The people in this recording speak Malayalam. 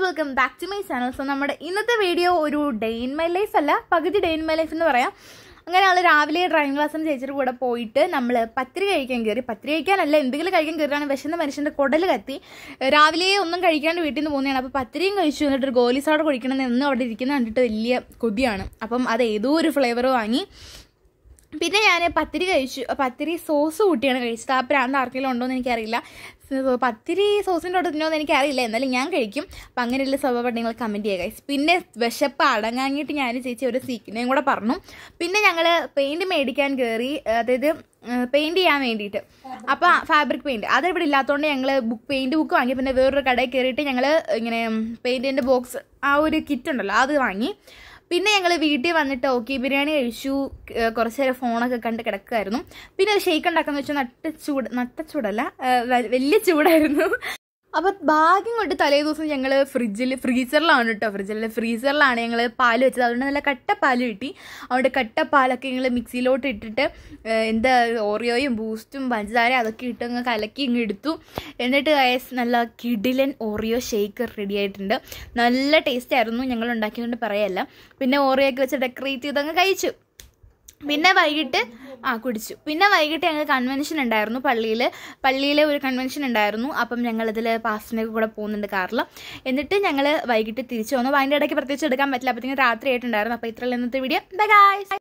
Welcome back to my channel. So നമ്മുടെ ഇന്നത്തെ വീഡിയോ ഒരു ഡേ ഇൻ മൈ ലൈഫ് അല്ല, പകുതി ഡേ ഇൻ മൈ ലൈഫ് എന്ന് പറയാം. അങ്ങനെ ഞങ്ങൾ രാവിലെ ഡ്രൈവിംഗ് ക്ലാസ്സിന് ചേച്ചിയുടെ കൂടെ പോയിട്ട് നമ്മൾ പത്തിരി കഴിക്കാൻ കയറി. പത്തിരി കഴിക്കാനല്ല, എന്തെങ്കിലും കഴിക്കാൻ കയറിയാണ്. വിശന്ന മനുഷ്യൻ്റെ കുടൽ കത്തി. രാവിലെ ഒന്നും കഴിക്കാണ്ട് വീട്ടിൽ നിന്ന് പോകുന്നതാണ്. അപ്പോൾ പത്തിരിയും കഴിച്ചു. എന്നിട്ടൊരു ഗോലി സോഡ കുടിക്കണമെന്ന് എന്നും അവിടെ ഇരിക്കുന്ന കണ്ടിട്ട് വലിയ കൊതിയാണ്. അപ്പം അത് ഏതോ ഒരു ഫ്ലേവർ വാങ്ങി. പിന്നെ ഞാൻ പത്തിരി കഴിച്ചു. പത്തിരി സോസ് കൂട്ടിയാണ് കഴിച്ചത്. ആ പ്രാന്ത് ആർക്കെങ്കിലും ഉണ്ടോ എന്ന് എനിക്കറിയില്ല. പത്തിരി സോസിൻ്റെ കൂടെ തിന്നോന്ന് എനിക്കറിയില്ല, എന്നാലും ഞാൻ കഴിക്കും. അപ്പം അങ്ങനെയുള്ള സ്വഭാവം നിങ്ങൾ കമൻറ്റ് ചെയ്യുക ഗൈസ്. പിന്നെ വിശപ്പ് അടങ്ങാങ്ങിയിട്ട് ഞാൻ ചേച്ചി ഒരു സീക്കിനെയും കൂടെ പറഞ്ഞു. പിന്നെ ഞങ്ങൾ പെയിൻറ്റ് മേടിക്കാൻ കയറി, അതായത് പെയിൻറ്റ് ചെയ്യാൻ വേണ്ടിയിട്ട്. അപ്പോൾ ഫാബ്രിക് പെയിൻറ്റ് അത് ഇവിടെ ഇല്ലാത്തതുകൊണ്ട് ഞങ്ങൾ പെയിൻറ്റ് ബുക്ക് വാങ്ങി. പിന്നെ വേറൊരു കടയിൽ കയറിയിട്ട് ഞങ്ങൾ ഇങ്ങനെ പെയിൻറ്റിൻ്റെ ബോക്സ് ആ ഒരു കിറ്റ് ഉണ്ടല്ലോ അത് വാങ്ങി. പിന്നെ ഞങ്ങൾ വീട്ടിൽ വന്നിട്ട് ഓക്കെ ബിരിയാണി കഴിച്ചു. കുറച്ച് നേരം ഫോണൊക്കെ കണ്ട് കിടക്കുമായിരുന്നു. പിന്നെ ഷെയ്ക്ക് ഉണ്ടാക്കാന്ന് വെച്ചാൽ നട്ടച്ചൂടല്ല, വലിയ ചൂടായിരുന്നു. അപ്പോൾ ഭാഗ്യം കൊണ്ട് തലേ ദിവസം ഞങ്ങൾ ഫ്രീസറിലാണ് കേട്ടോ, ഫ്രീസറിലാണ് ഞങ്ങൾ പാൽ വെച്ചത്. അതുകൊണ്ട് നല്ല കട്ടപ്പാൽ കിട്ടി. അതുകൊണ്ട് കട്ടപ്പാലൊക്കെ ഞങ്ങൾ മിക്സിയിലോട്ട് ഇട്ടിട്ട് ഓറിയോയും ബൂസ്റ്റും പഞ്ചസാര അതൊക്കെ ഇട്ട് അങ്ങ് കലക്കി ഇങ്ങ് എടുത്തു. എന്നിട്ട് നല്ല കിടിലൻ ഓറിയോ ഷേക്ക് റെഡി ആയിട്ടുണ്ട്. നല്ല ടേസ്റ്റ് ആയിരുന്നു, ഞങ്ങൾ ഉണ്ടാക്കിയതുകൊണ്ട് പറയല്ല. പിന്നെ ഓറിയോയൊക്കെ വെച്ച് ഡെക്കറേറ്റ് ചെയ്തങ്ങ് കഴിച്ചു. പിന്നെ വൈകിട്ട് കുടിച്ചു. പിന്നെ വൈകിട്ട് ഞങ്ങൾ കൺവെൻഷൻ ഉണ്ടായിരുന്നു, പള്ളിയിൽ ഒരു കൺവെൻഷൻ ഉണ്ടായിരുന്നു. അപ്പം ഞങ്ങളിതിൽ പാസ്റ്റിനൊക്കെ കൂടെ പോകുന്നുണ്ട് കാറിൽ. എന്നിട്ട് ഞങ്ങൾ വൈകിട്ട് തിരിച്ചു വന്നു. അതിൻ്റെ ഇടയ്ക്ക് പ്രത്യേകിച്ച് എടുക്കാൻ പറ്റില്ല, അപ്പോഴത്തേക്കും രാത്രി ആയിട്ടുണ്ടായിരുന്നു. അപ്പോൾ ഇത്രയുള്ള ഇന്നത്തെ വീഡിയോ. Bye guys.